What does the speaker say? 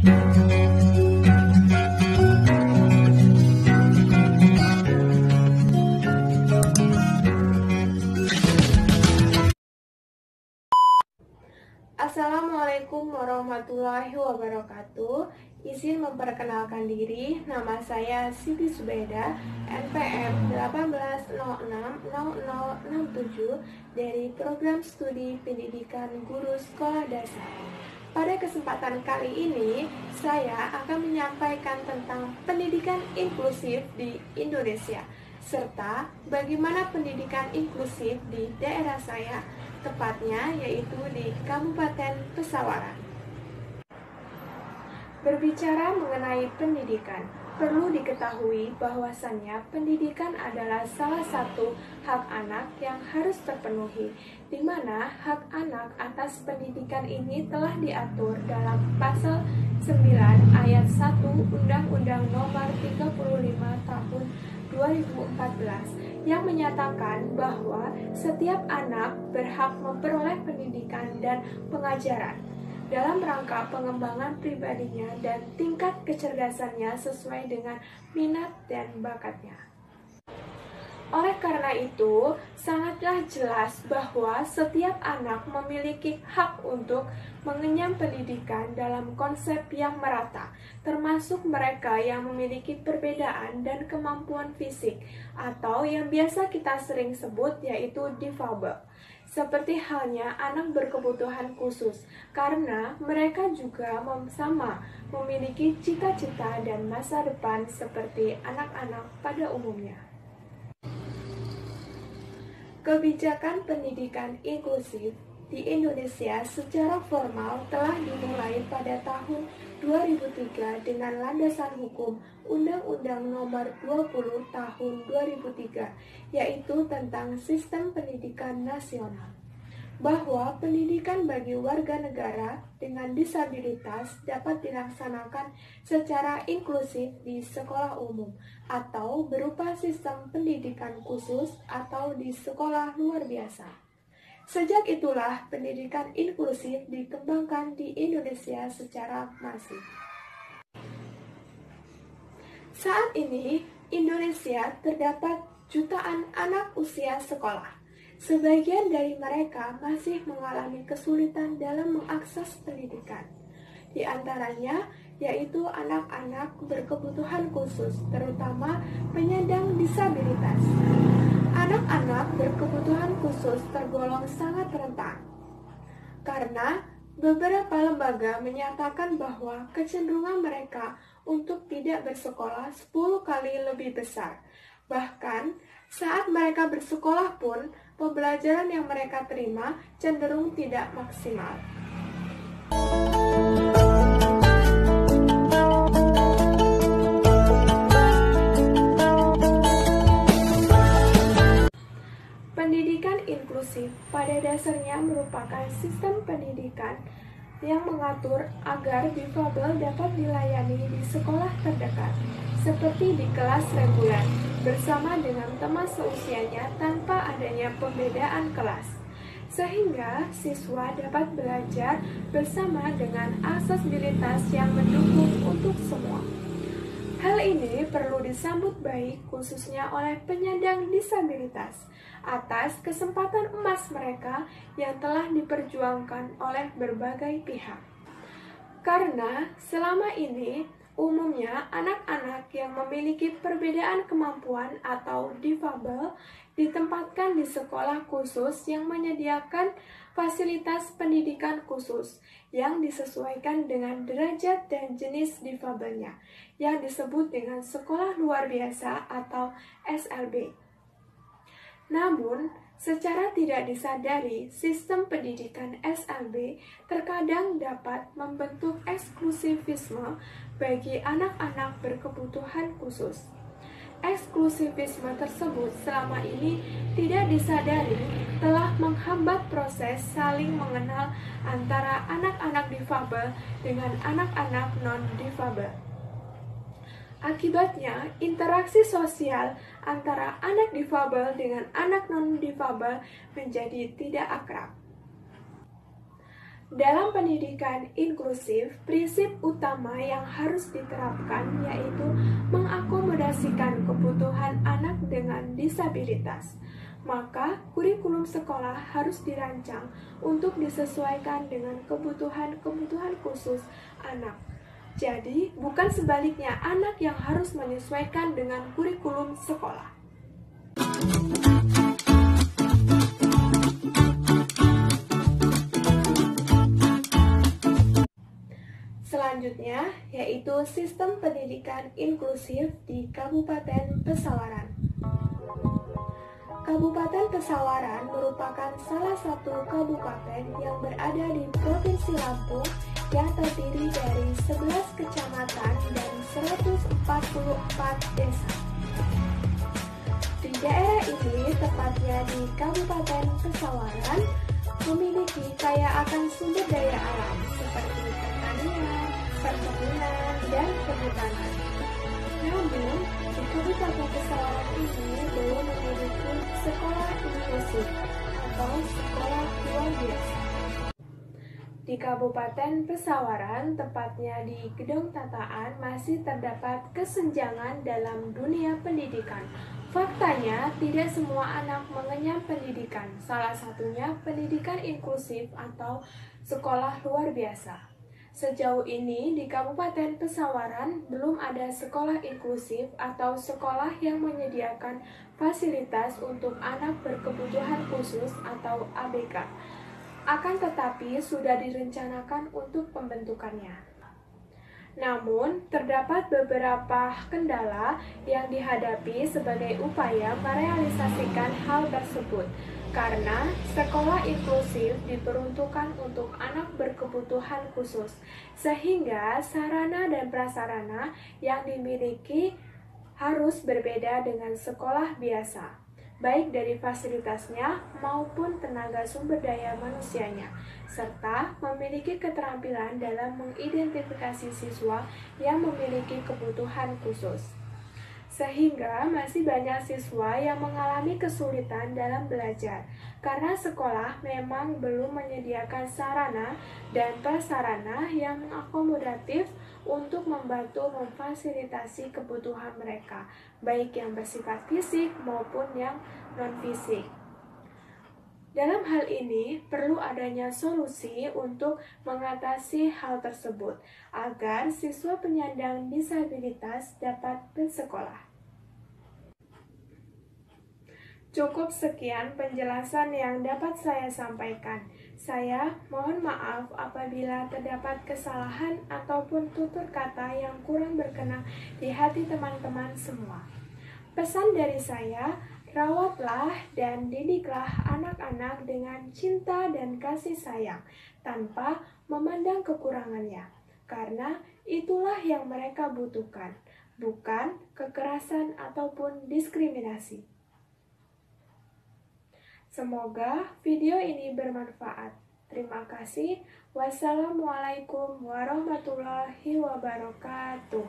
Assalamualaikum warahmatullahi wabarakatuh. Izin memperkenalkan diri, nama saya Siti Subeda, NPM 18060067 dari Program Studi Pendidikan Guru Sekolah Dasar. Pada kesempatan kali ini, saya akan menyampaikan tentang pendidikan inklusif di Indonesia, serta bagaimana pendidikan inklusif di daerah saya, tepatnya yaitu di Kabupaten Pesawaran. Berbicara mengenai pendidikan, perlu diketahui bahwasannya pendidikan adalah salah satu hak anak yang harus terpenuhi, di mana hak anak atas pendidikan ini telah diatur dalam pasal 9 ayat 1 Undang-Undang Nomor 35 Tahun 2014 yang menyatakan bahwa setiap anak berhak memperoleh pendidikan dan pengajaran dalam rangka pengembangan pribadinya dan tingkat kecerdasannya sesuai dengan minat dan bakatnya. Oleh karena itu, sangatlah jelas bahwa setiap anak memiliki hak untuk mengenyam pendidikan dalam konsep yang merata, termasuk mereka yang memiliki perbedaan dan kemampuan fisik, atau yang biasa kita sering sebut yaitu difabel. Seperti halnya anak berkebutuhan khusus, karena mereka juga sama memiliki cita-cita dan masa depan seperti anak-anak pada umumnya. Kebijakan pendidikan inklusif di Indonesia secara formal telah dimulai pada tahun 2003 dengan landasan hukum Undang-Undang Nomor 20 Tahun 2003, yaitu tentang Sistem Pendidikan Nasional, bahwa pendidikan bagi warga negara dengan disabilitas dapat dilaksanakan secara inklusif di sekolah umum atau berupa sistem pendidikan khusus atau di sekolah luar biasa. Sejak itulah pendidikan inklusif dikembangkan di Indonesia secara masif. Saat ini, Indonesia terdapat jutaan anak usia sekolah. Sebagian dari mereka masih mengalami kesulitan dalam mengakses pendidikan. Di antaranya, yaitu anak-anak berkebutuhan khusus, terutama penyandang disabilitas. Anak-anak berkebutuhan khusus tergolong sangat rentan, karena beberapa lembaga menyatakan bahwa kecenderungan mereka untuk tidak bersekolah 10 kali lebih besar. Bahkan, saat mereka bersekolah pun, pembelajaran yang mereka terima cenderung tidak maksimal. Pendidikan inklusif pada dasarnya merupakan sistem pendidikan yang mengatur agar difabel dapat dilayani di sekolah terdekat, seperti di kelas reguler, bersama dengan teman seusianya tanpa adanya pembedaan kelas, sehingga siswa dapat belajar bersama dengan aksesibilitas yang mendukung untuk semua. Hal ini perlu disambut baik khususnya oleh penyandang disabilitas atas kesempatan emas mereka yang telah diperjuangkan oleh berbagai pihak. Karena selama ini umumnya anak-anak yang memiliki perbedaan kemampuan atau difabel ditempatkan di sekolah khusus yang menyediakan fasilitas pendidikan khusus yang disesuaikan dengan derajat dan jenis difabelnya, yang disebut dengan sekolah luar biasa atau SLB. Namun, secara tidak disadari, sistem pendidikan SLB terkadang dapat membentuk eksklusivisme bagi anak-anak berkebutuhan khusus. Eksklusivisme tersebut selama ini tidak disadari telah menghambat proses saling mengenal antara anak-anak difabel dengan anak-anak non-difabel. Akibatnya, interaksi sosial antara anak difabel dengan anak non-difabel menjadi tidak akrab. Dalam pendidikan inklusif, prinsip utama yang harus diterapkan yaitu mengakomodasikan kebutuhan anak dengan disabilitas. Maka, kurikulum sekolah harus dirancang untuk disesuaikan dengan kebutuhan-kebutuhan khusus anak. Jadi, bukan sebaliknya anak yang harus menyesuaikan dengan kurikulum sekolah. Selanjutnya, yaitu sistem pendidikan inklusif di Kabupaten Pesawaran. Kabupaten Pesawaran merupakan salah satu kabupaten yang berada di Provinsi Lampung yang terdiri dari 11 kecamatan dan 144 desa. Di daerah ini, tepatnya di Kabupaten Pesawaran, memiliki kaya akan sumber daya alam seperti pertanian, perkebunan, dan kehutanan. Namun, di Kabupaten Pesawaran ini belum memiliki sekolah inklusif atau sekolah luar biasa. Di Kabupaten Pesawaran, tepatnya di Gedong Tataan, masih terdapat kesenjangan dalam dunia pendidikan. Faktanya, tidak semua anak mengenyam pendidikan, salah satunya pendidikan inklusif atau sekolah luar biasa. Sejauh ini, di Kabupaten Pesawaran belum ada sekolah inklusif atau sekolah yang menyediakan fasilitas untuk anak berkebutuhan khusus atau ABK. Akan tetapi, sudah direncanakan untuk pembentukannya. Namun, terdapat beberapa kendala yang dihadapi sebagai upaya merealisasikan hal tersebut, karena sekolah inklusif diperuntukkan untuk anak berkebutuhan khusus, sehingga sarana dan prasarana yang dimiliki harus berbeda dengan sekolah biasa, baik dari fasilitasnya maupun tenaga sumber daya manusianya, serta memiliki keterampilan dalam mengidentifikasi siswa yang memiliki kebutuhan khusus. Sehingga masih banyak siswa yang mengalami kesulitan dalam belajar, karena sekolah memang belum menyediakan sarana dan prasarana yang akomodatif untuk membantu memfasilitasi kebutuhan mereka, baik yang bersifat fisik maupun yang non-fisik. Dalam hal ini, perlu adanya solusi untuk mengatasi hal tersebut, agar siswa penyandang disabilitas dapat bersekolah. Cukup sekian penjelasan yang dapat saya sampaikan. Saya mohon maaf apabila terdapat kesalahan ataupun tutur kata yang kurang berkenan di hati teman-teman semua. Pesan dari saya, rawatlah dan didiklah anak-anak dengan cinta dan kasih sayang, tanpa memandang kekurangannya, karena itulah yang mereka butuhkan, bukan kekerasan ataupun diskriminasi. Semoga video ini bermanfaat. Terima kasih. Wassalamualaikum warahmatullahi wabarakatuh.